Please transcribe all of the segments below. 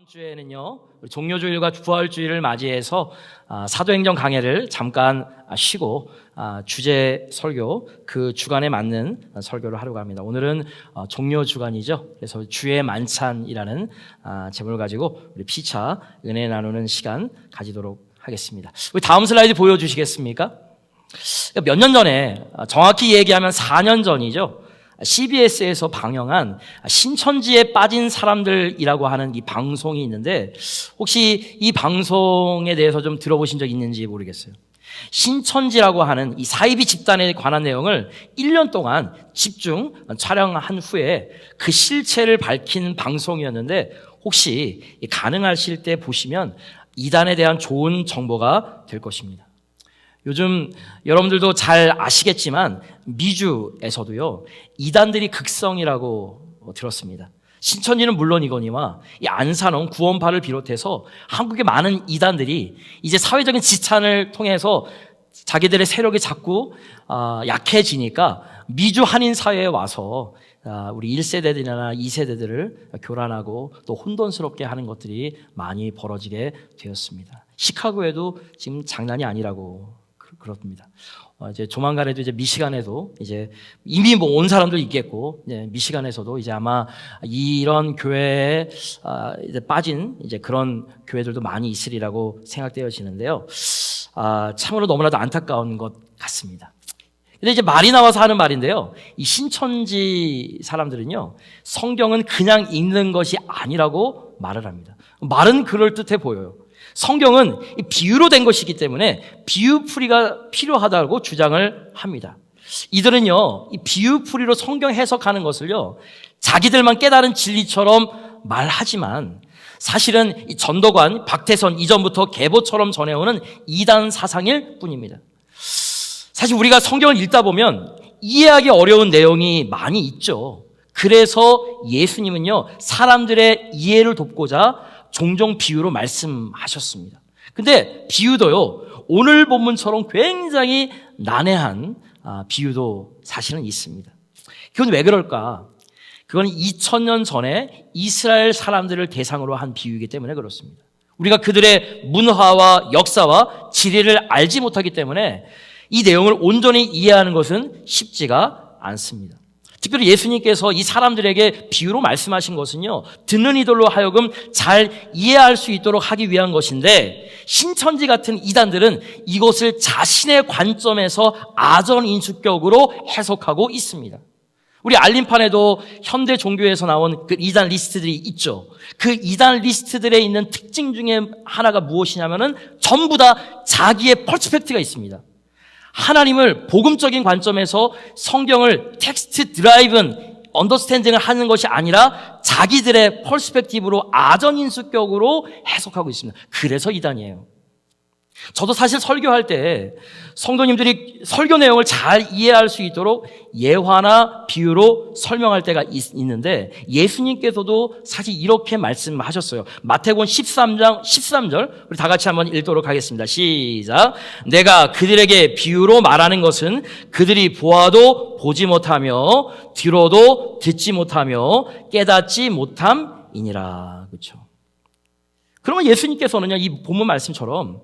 이번 주에는요, 우리 종료주일과 부활주일을 맞이해서 사도행전 강해를 잠깐 쉬고 주제 설교, 그 주간에 맞는 설교를 하려고 합니다. 오늘은 종료주간이죠. 그래서 주의 만찬이라는 제목을 가지고 우리 피차 은혜 나누는 시간 가지도록 하겠습니다. 우리 다음 슬라이드 보여주시겠습니까? 몇 년 전에, 정확히 얘기하면 4년 전이죠. CBS에서 방영한 신천지에 빠진 사람들이라고 하는 이 방송이 있는데, 혹시 이 방송에 대해서 좀 들어보신 적 있는지 모르겠어요. 신천지라고 하는 이 사이비 집단에 관한 내용을 1년 동안 집중 촬영한 후에 그 실체를 밝힌 방송이었는데, 혹시 가능하실 때 보시면 이단에 대한 좋은 정보가 될 것입니다. 요즘 여러분들도 잘 아시겠지만 미주에서도요, 이단들이 극성이라고 들었습니다. 신천지는 물론이거니와 이 안산원, 구원파를 비롯해서 한국의 많은 이단들이 이제 사회적인 지탄을 통해서 자기들의 세력이 자꾸 약해지니까 미주 한인 사회에 와서 우리 1세대들이나 2세대들을 교란하고 또 혼돈스럽게 하는 것들이 많이 벌어지게 되었습니다. 시카고에도 지금 장난이 아니라고 그렇습니다. 이제 조만간에도 이제 미시간에도 이제 이미 뭐 온 사람도 있겠고, 미시간에서도 이제 아마 이런 교회에 이제 빠진 이제 그런 교회들도 많이 있으리라고 생각되어지는데요. 참으로 너무나도 안타까운 것 같습니다. 근데 이제 말이 나와서 하는 말인데요. 이 신천지 사람들은요, 성경은 그냥 읽는 것이 아니라고 말을 합니다. 말은 그럴듯해 보여요. 성경은 비유로 된 것이기 때문에 비유풀이가 필요하다고 주장을 합니다. 이들은요, 이 비유풀이로 성경 해석하는 것을요, 자기들만 깨달은 진리처럼 말하지만 사실은 이 전도관 박태선 이전부터 계보처럼 전해오는 이단 사상일 뿐입니다. 사실 우리가 성경을 읽다 보면 이해하기 어려운 내용이 많이 있죠. 그래서 예수님은요, 사람들의 이해를 돕고자 종종 비유로 말씀하셨습니다. 근데 비유도요, 오늘 본문처럼 굉장히 난해한 비유도 사실은 있습니다. 그건 왜 그럴까? 그건 2000년 전에 이스라엘 사람들을 대상으로 한 비유이기 때문에 그렇습니다. 우리가 그들의 문화와 역사와 지리를 알지 못하기 때문에 이 내용을 온전히 이해하는 것은 쉽지가 않습니다. 특별히 예수님께서 이 사람들에게 비유로 말씀하신 것은요, 듣는 이들로 하여금 잘 이해할 수 있도록 하기 위한 것인데, 신천지 같은 이단들은 이것을 자신의 관점에서 아전인수격으로 해석하고 있습니다. 우리 알림판에도 현대 종교에서 나온 그 이단 리스트들이 있죠. 그 이단 리스트들에 있는 특징 중에 하나가 무엇이냐면은 전부 다 자기의 퍼스펙트가 있습니다. 하나님을 복음적인 관점에서 성경을 텍스트 드라이븐 언더스탠딩을 하는 것이 아니라 자기들의 퍼스펙티브로 아전인수격으로 해석하고 있습니다. 그래서 이단이에요. 저도 사실 설교할 때 성도님들이 설교 내용을 잘 이해할 수 있도록 예화나 비유로 설명할 때가 있는데, 예수님께서도 사실 이렇게 말씀하셨어요. 마태복음 13장 13절 우리 다 같이 한번 읽도록 하겠습니다. 시작. 내가 그들에게 비유로 말하는 것은 그들이 보아도 보지 못하며 들어도 듣지 못하며 깨닫지 못함이니라. 그렇죠? 그러면 예수님께서는요, 이 본문 말씀처럼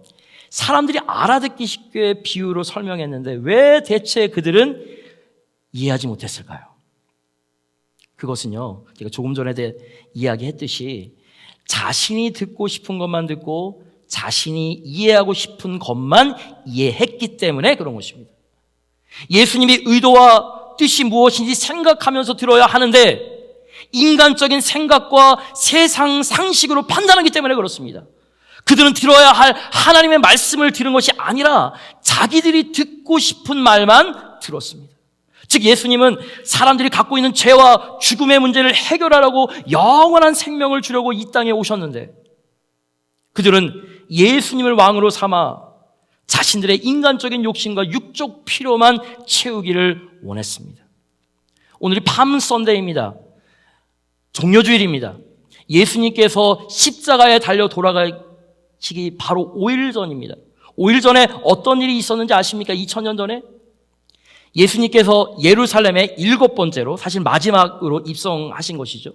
사람들이 알아듣기 쉽게 비유로 설명했는데 왜 대체 그들은 이해하지 못했을까요? 그것은요, 제가 조금 전에 이야기했듯이 자신이 듣고 싶은 것만 듣고 자신이 이해하고 싶은 것만 이해했기 때문에 그런 것입니다. 예수님이 의도와 뜻이 무엇인지 생각하면서 들어야 하는데 인간적인 생각과 세상 상식으로 판단하기 때문에 그렇습니다. 그들은 들어야 할 하나님의 말씀을 들은 것이 아니라 자기들이 듣고 싶은 말만 들었습니다. 즉 예수님은 사람들이 갖고 있는 죄와 죽음의 문제를 해결하려고 영원한 생명을 주려고 이 땅에 오셨는데, 그들은 예수님을 왕으로 삼아 자신들의 인간적인 욕심과 육적 필요만 채우기를 원했습니다. 오늘이 팜 선데이입니다. 종료주일입니다. 예수님께서 십자가에 달려 돌아가시기 바로 5일 전입니다. 5일 전에 어떤 일이 있었는지 아십니까? 2000년 전에 예수님께서 예루살렘에 7번째로, 사실 마지막으로 입성하신 것이죠.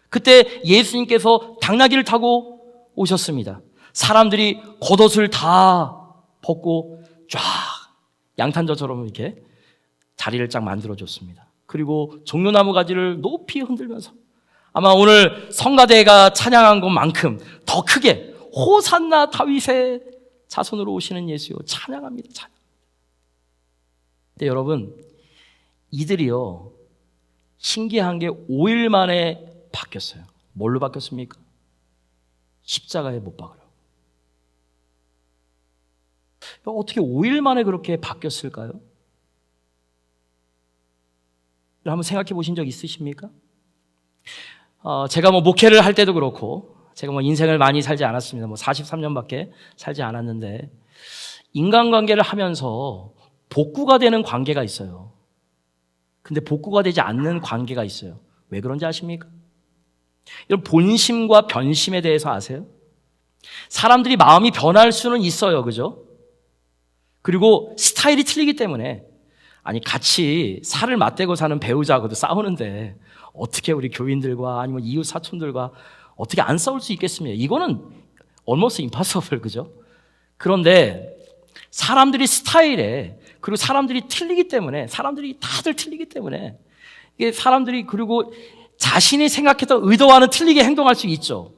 그때 예수님께서 당나귀를 타고 오셨습니다. 사람들이 겉옷을 다 벗고 쫙 양탄자처럼 이렇게 자리를 쫙 만들어줬습니다. 그리고 종려나무 가지를 높이 흔들면서 아마 오늘 성가대가 찬양한 것만큼 더 크게 호산나 다윗의 자손으로 오시는 예수요 찬양합니다. 찬양. 근데 여러분, 이들이요 신기한 게 5일 만에 바뀌었어요. 뭘로 바뀌었습니까? 십자가에 못 박으라고. 어떻게 5일 만에 그렇게 바뀌었을까요? 한번 생각해 보신 적 있으십니까? 제가 목회를 할 때도 그렇고, 제가 인생을 많이 살지 않았습니다. 43년밖에 살지 않았는데, 인간관계를 하면서 복구가 되는 관계가 있어요. 근데 복구가 되지 않는 관계가 있어요. 왜 그런지 아십니까? 여러분, 본심과 변심에 대해서 아세요? 사람들이 마음이 변할 수는 있어요. 그죠? 그리고 스타일이 틀리기 때문에, 아니 같이 살을 맞대고 사는 배우자하고도 싸우는데 어떻게 우리 교인들과 아니면 이웃 사촌들과 어떻게 안 싸울 수 있겠습니까? 이거는 almost impossible, 그죠? 그런데 사람들이 스타일에, 그리고 사람들이 틀리기 때문에, 사람들이 다들 틀리기 때문에, 이게 사람들이 그리고 자신이 생각했던 의도와는 틀리게 행동할 수 있죠.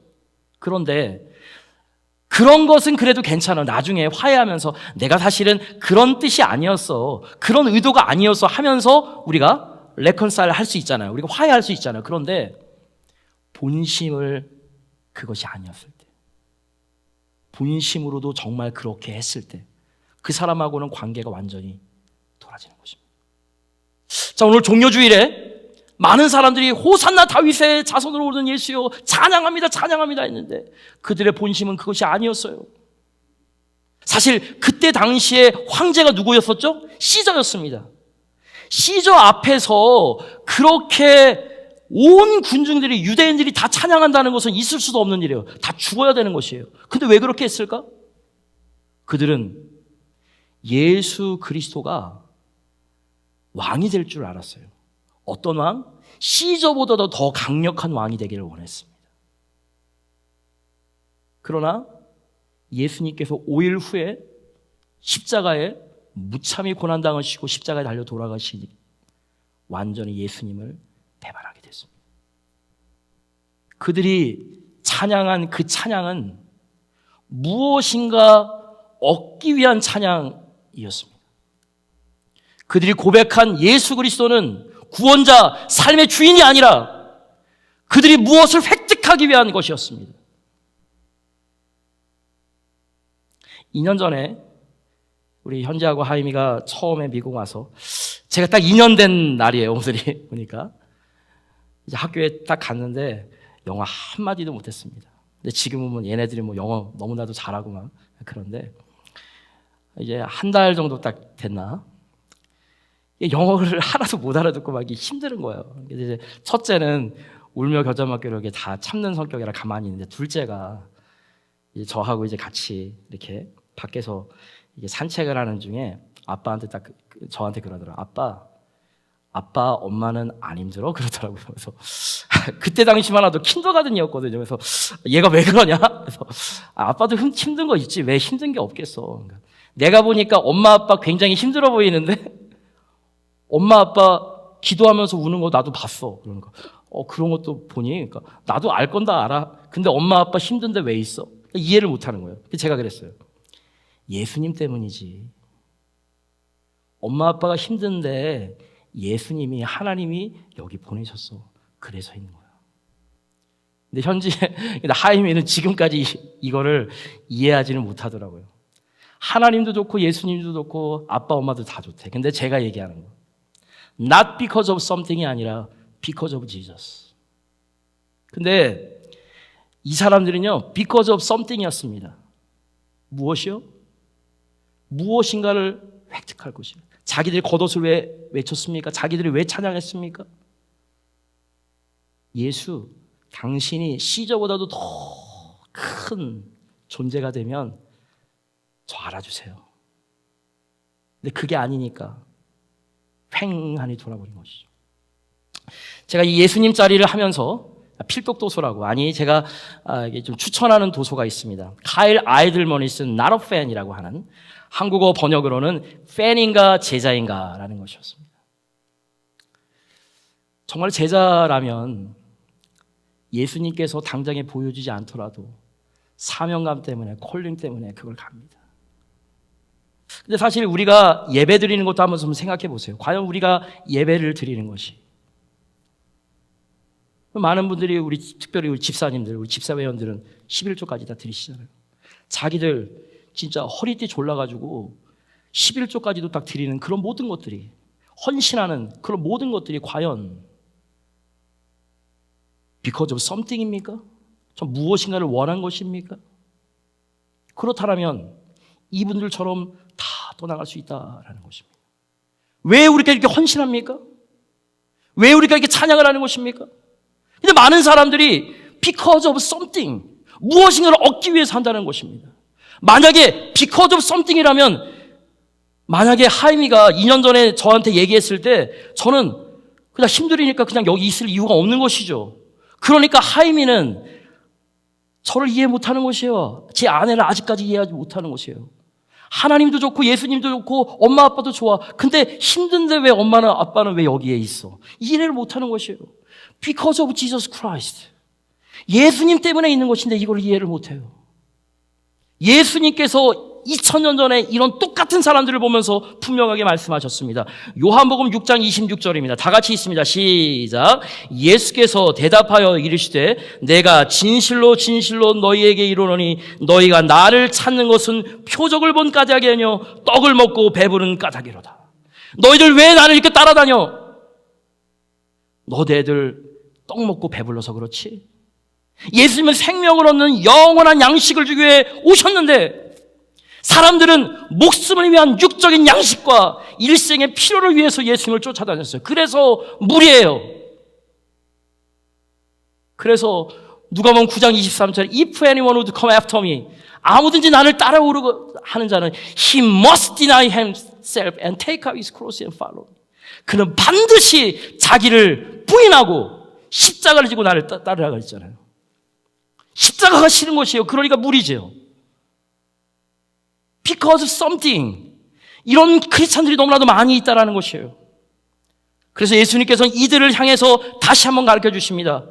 그런데 그런 것은 그래도 괜찮아. 나중에 화해하면서 내가 사실은 그런 뜻이 아니었어, 그런 의도가 아니었어 하면서 우리가 레컨사일 할 수 있잖아요. 우리가 화해할 수 있잖아요. 그런데 본심을 그것이 아니었을 때, 본심으로도 정말 그렇게 했을 때 그 사람하고는 관계가 완전히 돌아지는 것입니다. 자, 오늘 종려주일에 많은 사람들이 호산나 다윗의 자손으로 오는 예수여 찬양합니다 찬양합니다 했는데 그들의 본심은 그것이 아니었어요. 사실 그때 당시에 황제가 누구였었죠? 시저였습니다. 시저 앞에서 그렇게 온 군중들이, 유대인들이 다 찬양한다는 것은 있을 수도 없는 일이에요. 다 죽어야 되는 것이에요. 근데 왜 그렇게 했을까? 그들은 예수 그리스도가 왕이 될 줄 알았어요. 어떤 왕? 시저보다도 더 강력한 왕이 되기를 원했습니다. 그러나 예수님께서 5일 후에 십자가에 무참히 고난당하시고 십자가에 달려 돌아가시니 완전히 예수님을 배반하게 됐습니다. 그들이 찬양한 그 찬양은 무엇인가 얻기 위한 찬양이었습니다. 그들이 고백한 예수 그리스도는 구원자, 삶의 주인이 아니라 그들이 무엇을 획득하기 위한 것이었습니다. 2년 전에 우리 현지하고 하임이가 처음에 미국 와서, 제가 딱 2년 된 날이에요. 오늘이 보니까 이제 학교에 딱 갔는데 영어 한마디도 못했습니다. 근데 지금은 얘네들이 영어 너무나도 잘하고 막 그런데 이제 한 달 정도 딱 됐나? 영어를 하나도 못 알아듣고 막 힘든 거예요. 이제 첫째는 울며 겨자 먹기로 이렇게 다 참는 성격이라 가만히 있는데, 둘째가 이제 저하고 이제 같이 이렇게 밖에서 이게 산책을 하는 중에 아빠한테 딱 저한테 그러더라고요. 아빠 엄마는 안 힘들어? 그러더라고요. 그래서 그때 당시만 해도 킨더가든이었거든요. 그래서 얘가 왜 그러냐? 그래서 아빠도 힘든 거 있지, 왜 힘든 게 없겠어. 그러니까 내가 보니까 엄마 아빠 굉장히 힘들어 보이는데 엄마 아빠 기도하면서 우는 거 나도 봤어. 그러니까 그런 것도 보니, 그러니까 나도 알 건 다 알아. 근데 엄마 아빠 힘든데 왜 있어? 이해를 못 하는 거예요. 제가 그랬어요. 예수님 때문이지. 엄마 아빠가 힘든데 예수님이, 하나님이 여기 보내셨어. 그래서 있는 거야. 근데 현재 하임이는 지금까지 이거를 이해하지는 못하더라고요. 하나님도 좋고 예수님도 좋고 아빠 엄마도 다 좋대. 근데 제가 얘기하는 거, not because of something이 아니라 because of Jesus. 근데 이 사람들은요, because of something이었습니다. 무엇이요? 무엇인가를 획득할 것이에요. 자기들이 겉옷을 왜 외쳤습니까? 자기들이 왜 찬양했습니까? 예수, 당신이 시저보다도 더 큰 존재가 되면 저 알아주세요. 근데 그게 아니니까 횡하니 돌아버린 것이죠. 제가 이 예수님 자리를 하면서 필독 도서라고. 아니, 제가 이게 좀 추천하는 도서가 있습니다. 카일 아이들먼이 쓴 Not a Fan이라고 하는, 한국어 번역으로는 팬인가 제자인가라는 것이었습니다. 정말 제자라면 예수님께서 당장에 보여주지 않더라도 사명감 때문에, 콜링 때문에 그걸 갑니다. 근데 사실 우리가 예배 드리는 것도 한번 좀 생각해 보세요. 과연 우리가 예배를 드리는 것이, 많은 분들이 특별히 우리 집사님들, 우리 집사회원들은 11조까지 다 드리시잖아요. 자기들 진짜 허리띠 졸라가지고 11조까지도 딱 드리는 그런 모든 것들이, 헌신하는 그런 모든 것들이 과연 because of something입니까? 전 무엇인가를 원한 것입니까? 그렇다면 이분들처럼 다 떠나갈 수 있다라는 것입니다. 왜 우리가 이렇게 헌신합니까? 왜 우리가 이렇게 찬양을 하는 것입니까? 근데 많은 사람들이 because of something, 무엇인가를 얻기 위해서 한다는 것입니다. 만약에 because of something이라면, 만약에 하임이가 2년 전에 저한테 얘기했을 때 저는 그냥 힘들으니까 그냥 여기 있을 이유가 없는 것이죠. 그러니까 하임이는 저를 이해 못하는 것이에요. 제 아내를 아직까지 이해하지 못하는 것이에요. 하나님도 좋고 예수님도 좋고 엄마 아빠도 좋아. 근데 힘든데 왜 엄마나 아빠는 왜 여기에 있어? 이해를 못하는 것이에요. Because of Jesus Christ. 예수님 때문에 있는 것인데 이걸 이해를 못해요. 예수님께서 2000년 전에 이런 똑같은 사람들을 보면서 분명하게 말씀하셨습니다. 요한복음 6장 26절입니다. 다 같이 있습니다. 시작. 예수께서 대답하여 이르시되 내가 진실로 진실로 너희에게 이르노니 너희가 나를 찾는 것은 표적을 본 까닭이 아니요 떡을 먹고 배부른 까닭이로다. 너희들 왜 나를 이렇게 따라다녀? 너네들 떡 먹고 배불러서 그렇지? 예수님은 생명을 얻는 영원한 양식을 주기 위해 오셨는데, 사람들은 목숨을 위한 육적인 양식과 일생의 필요를 위해서 예수님을 쫓아다녔어요. 그래서 무리예요. 그래서 누가복음 9장 23절에 If anyone would come after me, 아무든지 나를 따라오려고 하는 자는 He must deny himself and take up his cross and follow me. 그는 반드시 자기를 부인하고 십자가를 지고 나를 따르라 그랬잖아요. 십자가가 싫은 것이에요. 그러니까 무리죠. Because of something. 이런 크리스찬들이 너무나도 많이 있다는 것이에요. 그래서 예수님께서는 이들을 향해서 다시 한번 가르쳐 주십니다.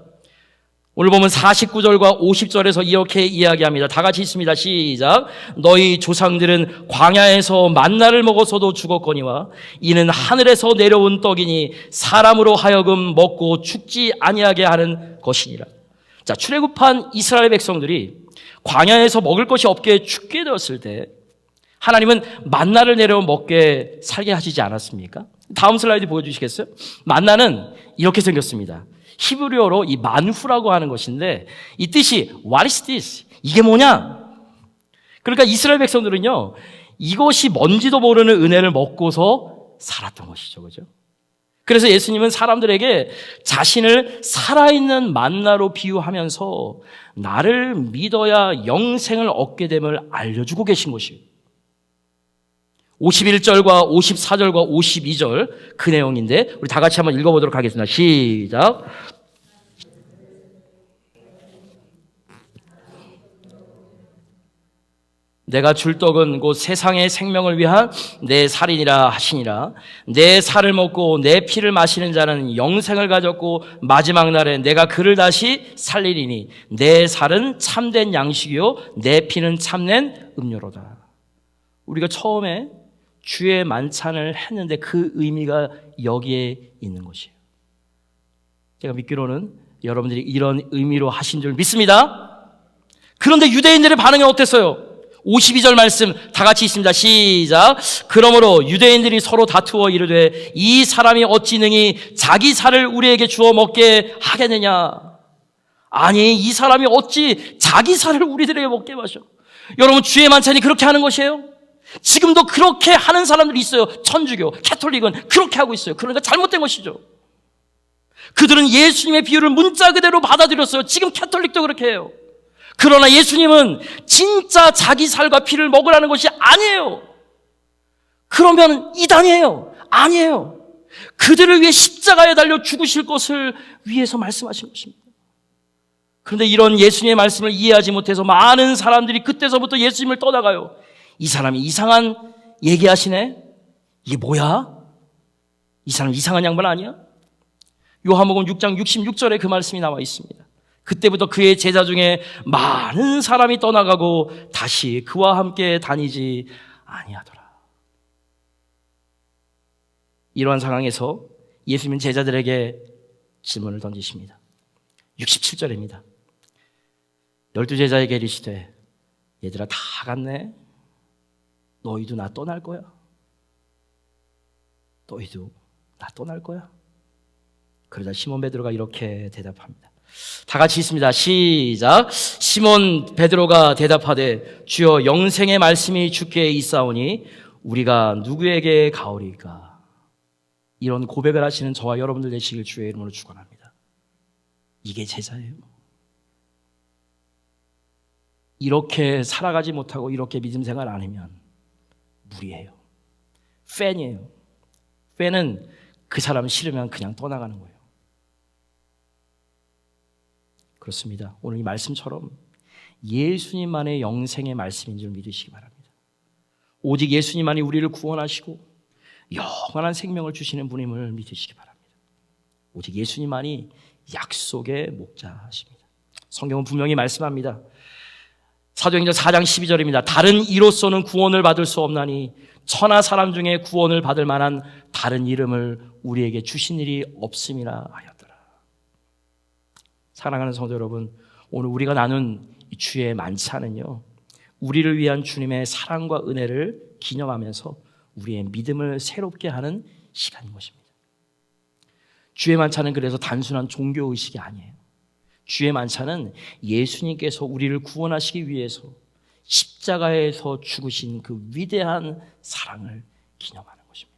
오늘 보면 49절과 50절에서 이렇게 이야기합니다. 다 같이 있습니다. 시작. 너희 조상들은 광야에서 만나를 먹어서도 죽었거니와 이는 하늘에서 내려온 떡이니 사람으로 하여금 먹고 죽지 아니하게 하는 것이니라. 자, 출애굽한 이스라엘 백성들이 광야에서 먹을 것이 없게 죽게 되었을 때 하나님은 만나를 내려 먹게 살게 하시지 않았습니까? 다음 슬라이드 보여주시겠어요? 만나는 이렇게 생겼습니다. 히브리어로 이 만후라고 하는 것인데 이 뜻이 What is this? 이게 뭐냐? 그러니까 이스라엘 백성들은요, 이것이 뭔지도 모르는 은혜를 먹고서 살았던 것이죠. 그죠? 그래서 예수님은 사람들에게 자신을 살아있는 만나로 비유하면서 나를 믿어야 영생을 얻게 됨을 알려주고 계신 것이에요. 51절과 54절과 52절 그 내용인데 우리 다 같이 한번 읽어보도록 하겠습니다. 시작. 내가 줄 떡은 곧 세상의 생명을 위한 내 살이니라 하시니라. 내 살을 먹고 내 피를 마시는 자는 영생을 가졌고 마지막 날에 내가 그를 다시 살리리니 내 살은 참된 양식이요 내 피는 참된 음료로다. 우리가 처음에 주의 만찬을 했는데 그 의미가 여기에 있는 것이에요. 제가 믿기로는 여러분들이 이런 의미로 하신 줄 믿습니다. 그런데 유대인들의 반응이 어땠어요? 52절 말씀 다 같이 있습니다. 시작. 그러므로 유대인들이 서로 다투어 이르되 이 사람이 어찌 능히 자기 살을 우리에게 주어 먹게 하겠느냐? 아니, 이 사람이 어찌 자기 살을 우리들에게 먹게 마셔? 여러분, 주의 만찬이 그렇게 하는 것이에요? 지금도 그렇게 하는 사람들이 있어요. 천주교, 캐톨릭은 그렇게 하고 있어요. 그러니까 잘못된 것이죠. 그들은 예수님의 비유를 문자 그대로 받아들였어요. 지금 캐톨릭도 그렇게 해요. 그러나 예수님은 진짜 자기 살과 피를 먹으라는 것이 아니에요. 그러면 이단이에요. 아니에요. 그들을 위해 십자가에 달려 죽으실 것을 위해서 말씀하신 것입니다. 그런데 이런 예수님의 말씀을 이해하지 못해서 많은 사람들이 그때서부터 예수님을 떠나가요. 이 사람이 이상한 얘기하시네? 이게 뭐야? 이 사람 이상한 양반 아니야? 요한복음 6장 66절에 그 말씀이 나와 있습니다. 그때부터 그의 제자 중에 많은 사람이 떠나가고 다시 그와 함께 다니지 아니하더라. 이러한 상황에서 예수님은 제자들에게 질문을 던지십니다. 67절입니다. 12제자에게 이르시되 얘들아 다 갔네? 너희도 나 떠날 거야? 너희도 나 떠날 거야? 그러자 시몬 베드로가 이렇게 대답합니다. 다 같이 있습니다. 시작. 시몬 베드로가 대답하되 주여 영생의 말씀이 주께 있사오니 우리가 누구에게 가오리까? 이런 고백을 하시는 저와 여러분들 되시길 주의 이름으로 축원합니다. 이게 제자예요. 이렇게 살아가지 못하고 이렇게 믿음 생활 안 하면 무리예요. 팬이에요. 팬은 그 사람 싫으면 그냥 떠나가는 거예요. 그렇습니다. 오늘 이 말씀처럼 예수님만의 영생의 말씀인 줄 믿으시기 바랍니다. 오직 예수님만이 우리를 구원하시고 영원한 생명을 주시는 분임을 믿으시기 바랍니다. 오직 예수님만이 약속의 목자십니다. 성경은 분명히 말씀합니다. 사도행전 4장 12절입니다. 다른 이로서는 구원을 받을 수 없나니 천하 사람 중에 구원을 받을 만한 다른 이름을 우리에게 주신 일이 없음이라 하였더라. 사랑하는 성도 여러분, 오늘 우리가 나눈 이 주의 만찬은요, 우리를 위한 주님의 사랑과 은혜를 기념하면서 우리의 믿음을 새롭게 하는 시간인 것입니다. 주의 만찬은 그래서 단순한 종교의식이 아니에요. 주의 만찬은 예수님께서 우리를 구원하시기 위해서 십자가에서 죽으신 그 위대한 사랑을 기념하는 것입니다.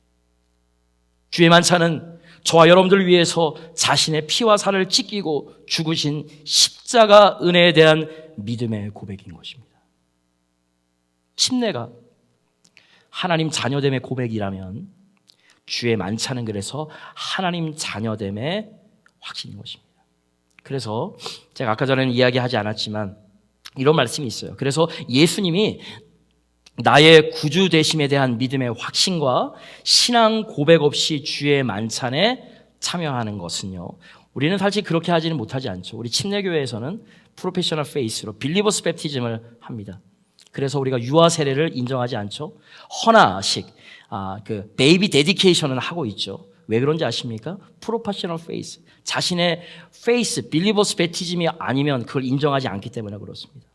주의 만찬은 저와 여러분들을 위해서 자신의 피와 살을 찢기고 죽으신 십자가 은혜에 대한 믿음의 고백인 것입니다. 침례가 하나님 자녀됨의 고백이라면 주의 만찬은 그래서 하나님 자녀됨의 확신인 것입니다. 그래서 제가 아까 전에는 이야기하지 않았지만 이런 말씀이 있어요. 그래서 예수님이 나의 구주 되심에 대한 믿음의 확신과 신앙 고백 없이 주의 만찬에 참여하는 것은요, 우리는 사실 그렇게 하지는 못하지 않죠. 우리 침례교회에서는 프로페셔널 페이스로 빌리버스 배프티즘을 합니다. 그래서 우리가 유아 세례를 인정하지 않죠. 허나식 그 베이비 데디케이션은 하고 있죠. 왜 그런지 아십니까? 프로페셔널 페이스, 자신의 페이스, 빌리버스 배티즘이 아니면 그걸 인정하지 않기 때문에 그렇습니다.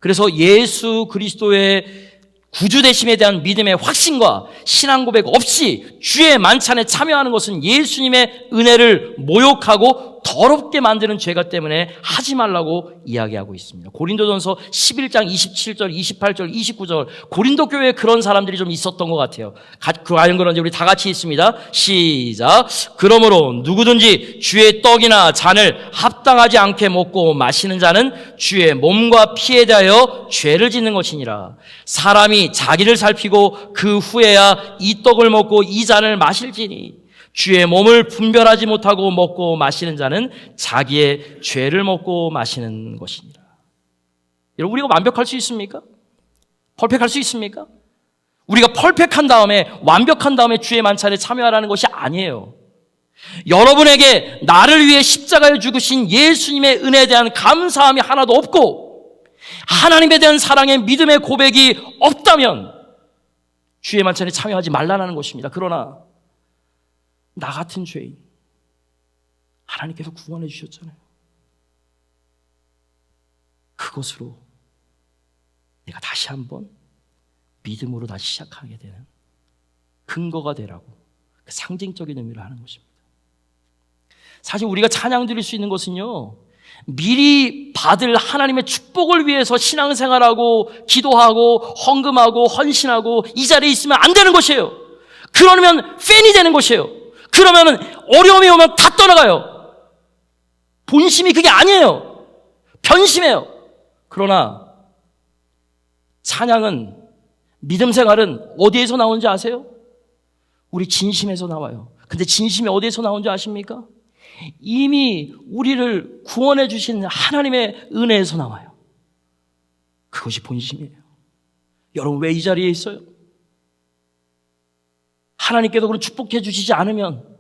그래서 예수 그리스도의 구주 되심에 대한 믿음의 확신과 신앙 고백 없이 주의 만찬에 참여하는 것은 예수님의 은혜를 모욕하고 더럽게 만드는 죄가 때문에 하지 말라고 이야기하고 있습니다. 고린도전서 11장 27절, 28절, 29절 고린도 교회에 그런 사람들이 좀 있었던 것 같아요. 과연 그런지 우리 다 같이 있습니다. 시작. 그러므로 누구든지 주의 떡이나 잔을 합당하지 않게 먹고 마시는 자는 주의 몸과 피에 대하여 죄를 짓는 것이니라. 사람이 자기를 살피고 그 후에야 이 떡을 먹고 이 잔을 마실지니 주의 몸을 분별하지 못하고 먹고 마시는 자는 자기의 죄를 먹고 마시는 것이니라. 여러분, 우리가 완벽할 수 있습니까? 퍼펙트할 수 있습니까? 우리가 퍼펙트한 다음에, 완벽한 다음에 주의 만찬에 참여하라는 것이 아니에요. 여러분에게 나를 위해 십자가에 죽으신 예수님의 은혜에 대한 감사함이 하나도 없고 하나님에 대한 사랑의 믿음의 고백이 없다면 주의 만찬에 참여하지 말라는 것입니다. 그러나 나 같은 죄인, 하나님께서 구원해 주셨잖아요. 그것으로 내가 다시 한번 믿음으로 다시 시작하게 되는 근거가 되라고 그 상징적인 의미를 하는 것입니다. 사실 우리가 찬양 드릴 수 있는 것은요, 미리 받을 하나님의 축복을 위해서 신앙생활하고 기도하고 헌금하고 헌신하고 이 자리에 있으면 안 되는 것이에요. 그러면 팬이 되는 것이에요. 그러면 어려움이 오면 다 떠나가요. 본심이 그게 아니에요. 변심해요. 그러나 찬양은, 믿음 생활은 어디에서 나오는지 아세요? 우리 진심에서 나와요. 근데 진심이 어디에서 나오는지 아십니까? 이미 우리를 구원해 주신 하나님의 은혜에서 나와요. 그것이 본심이에요. 여러분 왜 이 자리에 있어요? 하나님께서 그런 축복해 주시지 않으면,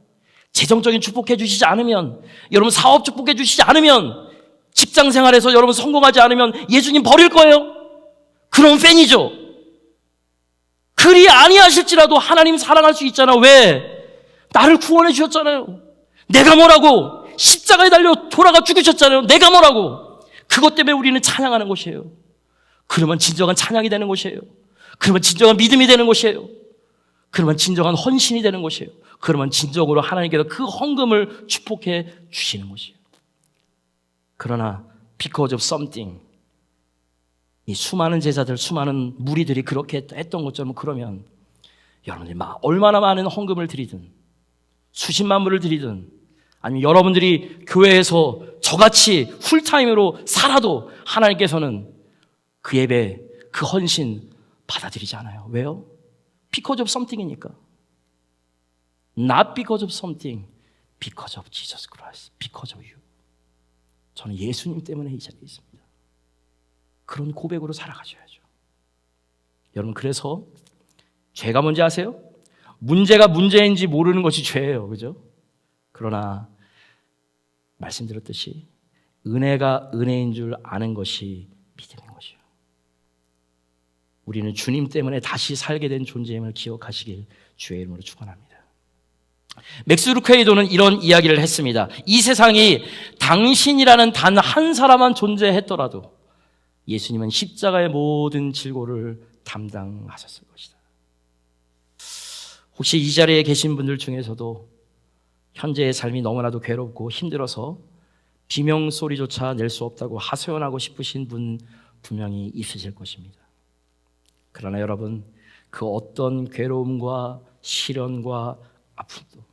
재정적인 축복해 주시지 않으면, 여러분 사업 축복해 주시지 않으면, 직장 생활에서 여러분 성공하지 않으면 예수님 버릴 거예요? 그럼 팬이죠. 그리 아니하실지라도 하나님 사랑할 수 있잖아. 왜? 나를 구원해 주셨잖아요. 내가 뭐라고? 십자가에 달려 돌아가 죽으셨잖아요. 내가 뭐라고? 그것 때문에 우리는 찬양하는 것이에요. 그러면 진정한 찬양이 되는 것이에요. 그러면 진정한 믿음이 되는 것이에요. 그러면 진정한 헌신이 되는 것이에요. 그러면 진정으로 하나님께서 그 헌금을 축복해 주시는 것이에요. 그러나 because of something, 이 수많은 제자들, 수많은 무리들이 그렇게 했던 것처럼, 그러면 여러분들이 얼마나 많은 헌금을 드리든, 수십만 불을 드리든, 아니면 여러분들이 교회에서 저같이 풀타임으로 살아도 하나님께서는 그 예배, 그 헌신 받아들이지 않아요. 왜요? Because of something이니까. Not because of something, because of Jesus Christ, because of you. 저는 예수님 때문에 이 자리에 있습니다. 그런 고백으로 살아가셔야죠. 여러분, 그래서 죄가 뭔지 아세요? 문제가 문제인지 모르는 것이 죄예요. 그죠? 그러나 말씀드렸듯이 은혜가 은혜인 줄 아는 것이 믿음인 것이에요. 우리는 주님 때문에 다시 살게 된 존재임을 기억하시길 주의 이름으로 축원합니다. 맥스 루케이도는 이런 이야기를 했습니다. 이 세상이 당신이라는 단 한 사람만 존재했더라도 예수님은 십자가의 모든 질고를 담당하셨을 것이다. 혹시 이 자리에 계신 분들 중에서도 현재의 삶이 너무나도 괴롭고 힘들어서 비명소리조차 낼 수 없다고 하소연하고 싶으신 분 분명히 있으실 것입니다. 그러나 여러분, 그 어떤 괴로움과 시련과 아픔도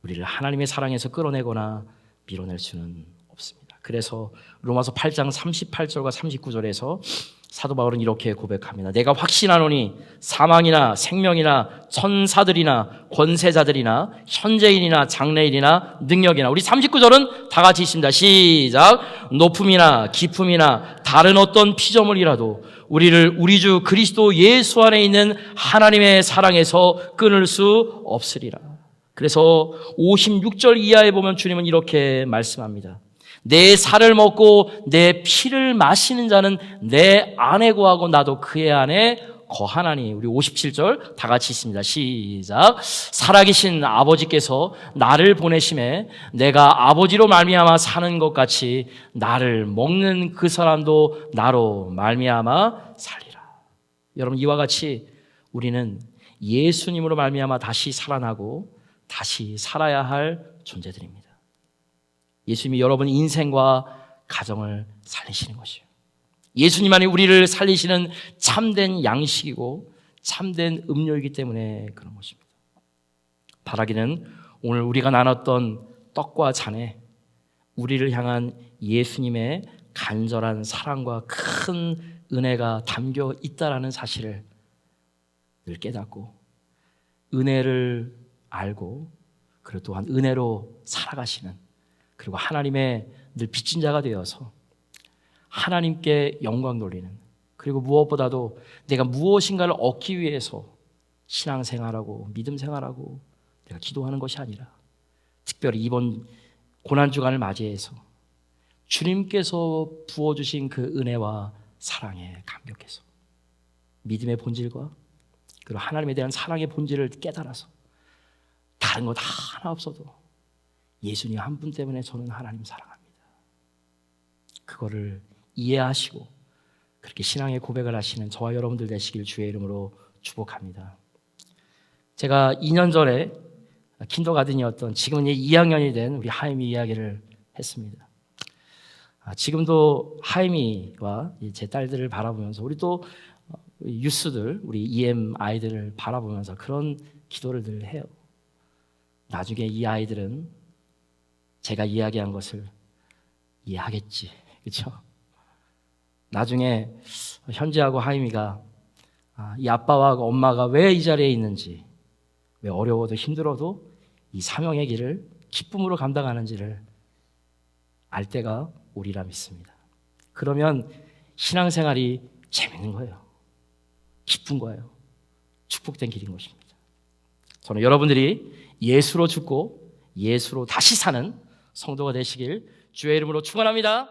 우리를 하나님의 사랑에서 끌어내거나 밀어낼 수는 없습니다. 그래서 로마서 8장 38절과 39절에서 사도 바울은 이렇게 고백합니다. 내가 확신하노니 사망이나 생명이나 천사들이나 권세자들이나 현재인이나 장래인이나 능력이나, 우리 39절은 다 같이 있습니다. 시작. 높음이나 깊음이나 다른 어떤 피조물이라도 우리를 우리 주 그리스도 예수 안에 있는 하나님의 사랑에서 끊을 수 없으리라. 그래서 56절 이하에 보면 주님은 이렇게 말씀합니다. 내 살을 먹고 내 피를 마시는 자는 내 안에 거하고 나도 그의 안에 거하나니. 우리 57절 다 같이 있습니다. 시작. 살아계신 아버지께서 나를 보내심에 내가 아버지로 말미암아 사는 것 같이 나를 먹는 그 사람도 나로 말미암아 살리라. 여러분, 이와 같이 우리는 예수님으로 말미암아 다시 살아나고 다시 살아야 할 존재들입니다. 예수님이 여러분의 인생과 가정을 살리시는 것이에요. 예수님 안에 우리를 살리시는 참된 양식이고 참된 음료이기 때문에 그런 것입니다. 바라기는 오늘 우리가 나눴던 떡과 잔에 우리를 향한 예수님의 간절한 사랑과 큰 은혜가 담겨 있다라는 사실을 늘 깨닫고 은혜를 알고, 그리고 또한 은혜로 살아가시는, 그리고 하나님의 늘 빚진 자가 되어서 하나님께 영광 돌리는, 그리고 무엇보다도 내가 무엇인가를 얻기 위해서 신앙생활하고 믿음생활하고 내가 기도하는 것이 아니라, 특별히 이번 고난주간을 맞이해서 주님께서 부어주신 그 은혜와 사랑에 감격해서 믿음의 본질과 그리고 하나님에 대한 사랑의 본질을 깨달아서 다른 거 다 하나 없어도 예수님 한 분 때문에 저는 하나님 사랑합니다. 그거를 이해하시고 그렇게 신앙의 고백을 하시는 저와 여러분들 되시길 주의 이름으로 축복합니다. 제가 2년 전에 킨더가든이었던 지금은 2학년이 된 우리 하임이 이야기를 했습니다. 지금도 하임이와 제 딸들을 바라보면서, 우리 또 유스들, 우리 EM 아이들을 바라보면서 그런 기도를 늘 해요. 나중에 이 아이들은 제가 이야기한 것을 이해하겠지, 그렇죠? 나중에 현지하고 하임이가 이 아빠와 엄마가 왜 이 자리에 있는지, 왜 어려워도 힘들어도 이 사명의 길을 기쁨으로 감당하는지를 알 때가 우리라 믿습니다. 그러면 신앙생활이 재밌는 거예요. 기쁜 거예요. 축복된 길인 것입니다. 저는 여러분들이 예수로 죽고 예수로 다시 사는 성도가 되시길 주의 이름으로 축원합니다.